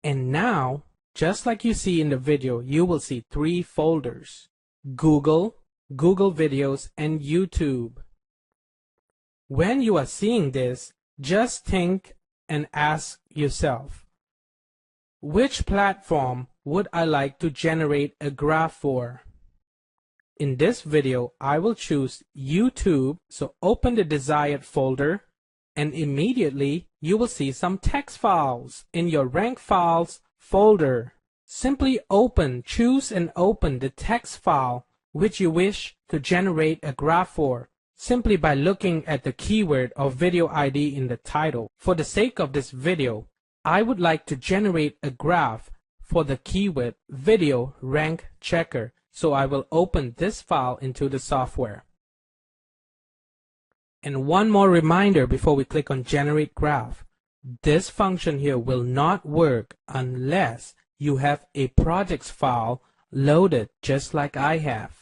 And now, just like you see in the video, you will see 3 folders: Google, Google Videos, and YouTube. When you are seeing this, just think and ask yourself, which platform would I like to generate a graph for? In this video, I will choose YouTube, so open the desired folder, and immediately you will see some text files in your rank files folder. Simply choose and open the text file which you wish to generate a graph for, simply by looking at the keyword or video ID in the title. For the sake of this video, I would like to generate a graph for the keyword video rank checker, so I will open this file into the software. And one more reminder before we click on generate graph: this function here will not work unless you have a projects file loaded just like I have.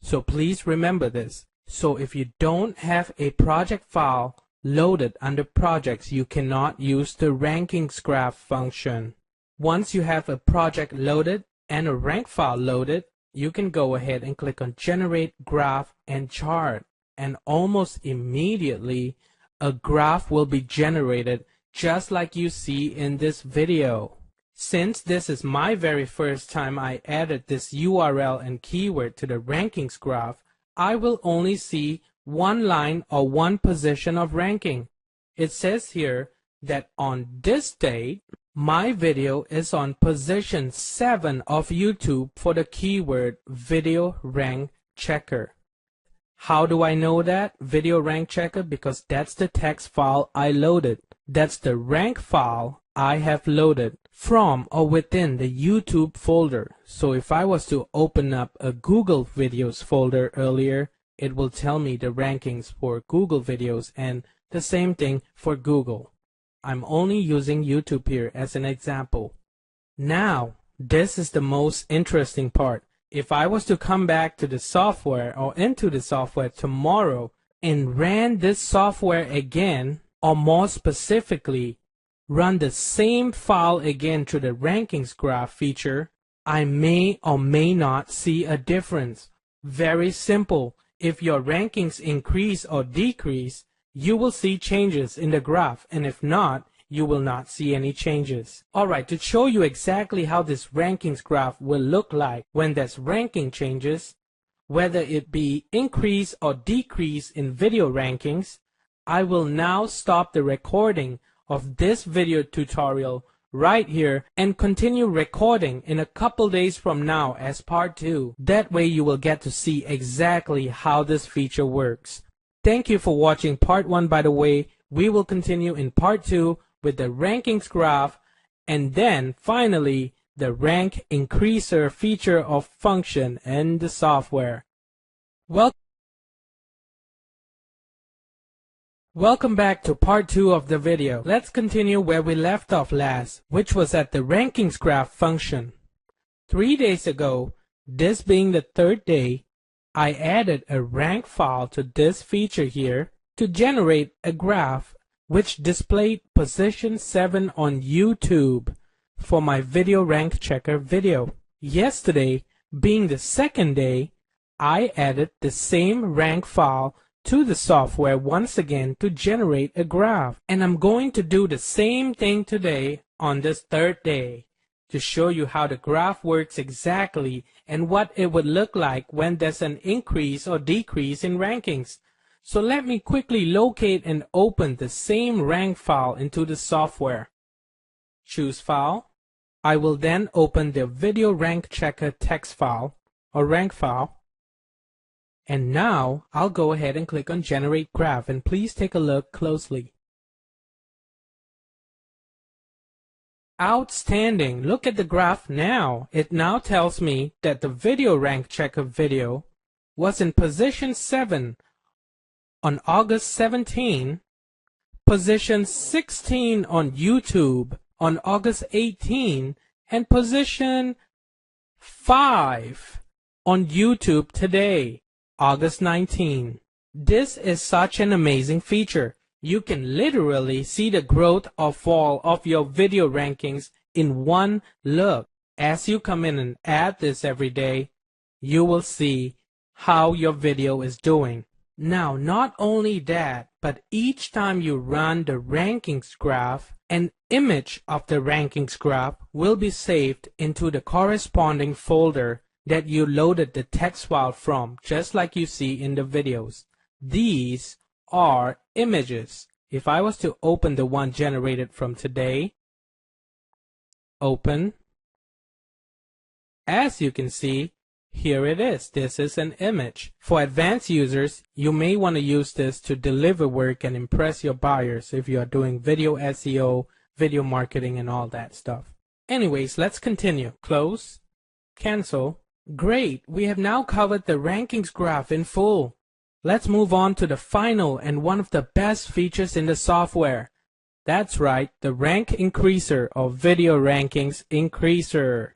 So please remember this. So if you don't have a project file loaded under projects, you cannot use the rankings graph function. Once you have a project loaded and a rank file loaded, you can go ahead and click on generate graph and chart, and almost immediately a graph will be generated just like you see in this video. Since this is my very first time I added this URL and keyword to the rankings graph, I will only see one line or one position of ranking. It says here that on this date, my video is on position 7 of YouTube for the keyword video rank checker. How do I know that? Video rank checker, because that's the text file I loaded. That's the rank file I have loaded from or within the YouTube folder. So if I was to open up a Google Videos folder earlier, it will tell me the rankings for Google Videos, and the same thing for Google. I'm only using YouTube here as an example. Now, this is the most interesting part. If I was to come back to the software or into the software tomorrow and ran this software again, or more specifically, run the same file again to the rankings graph feature, I may or may not see a difference. Very simple. If your rankings increase or decrease, you will see changes in the graph, and if not, you will not see any changes. Alright, to show you exactly how this rankings graph will look like when there's ranking changes, whether it be increase or decrease in video rankings, I will now stop the recording of this video tutorial right here and continue recording in a couple days from now as part 2. That way you will get to see exactly how this feature works. Thank you for watching part 1, by the way. We will continue in part 2 with the rankings graph, and then finally the rank increaser feature of function in the software. Welcome back to part 2 of the video. Let's continue where we left off last, which was at the rankings graph function. 3 days ago, this being the 3rd day, I added a rank file to this feature here to generate a graph which displayed position 7 on YouTube for my video rank checker video. Yesterday, being the 2nd day, I added the same rank file to the software once again to generate a graph. And I'm going to do the same thing today on this 3rd day to show you how the graph works exactly and what it would look like when there's an increase or decrease in rankings. So let me quickly locate and open the same rank file into the software. Choose File. I will then open the Video Rank Checker text file or rank file. And now I'll go ahead and click on Generate Graph, and please take a look closely. Outstanding! Look at the graph now. It now tells me that the Video Rank Checker video was in position 7 on August 17, position 16 on YouTube on August 18, and position 5 on YouTube today, August 19. This is such an amazing feature. You can literally see the growth or fall of your video rankings in one look. As you come in and add this every day, you will see how your video is doing. Now, not only that, but each time you run the rankings graph, an image of the rankings graph will be saved into the corresponding folder that you loaded the text file from, just like you see in the videos. These are images. If I was to open the one generated from today, open, as you can see, here it is. This is an image. For advanced users, you may want to use this to deliver work and impress your buyers if you are doing video SEO, video marketing, and all that stuff. Anyways, let's continue. Close, cancel. Great, we have now covered the rankings graph in full. Let's move on to the final and one of the best features in the software. That's right, the rank increaser or video rankings increaser.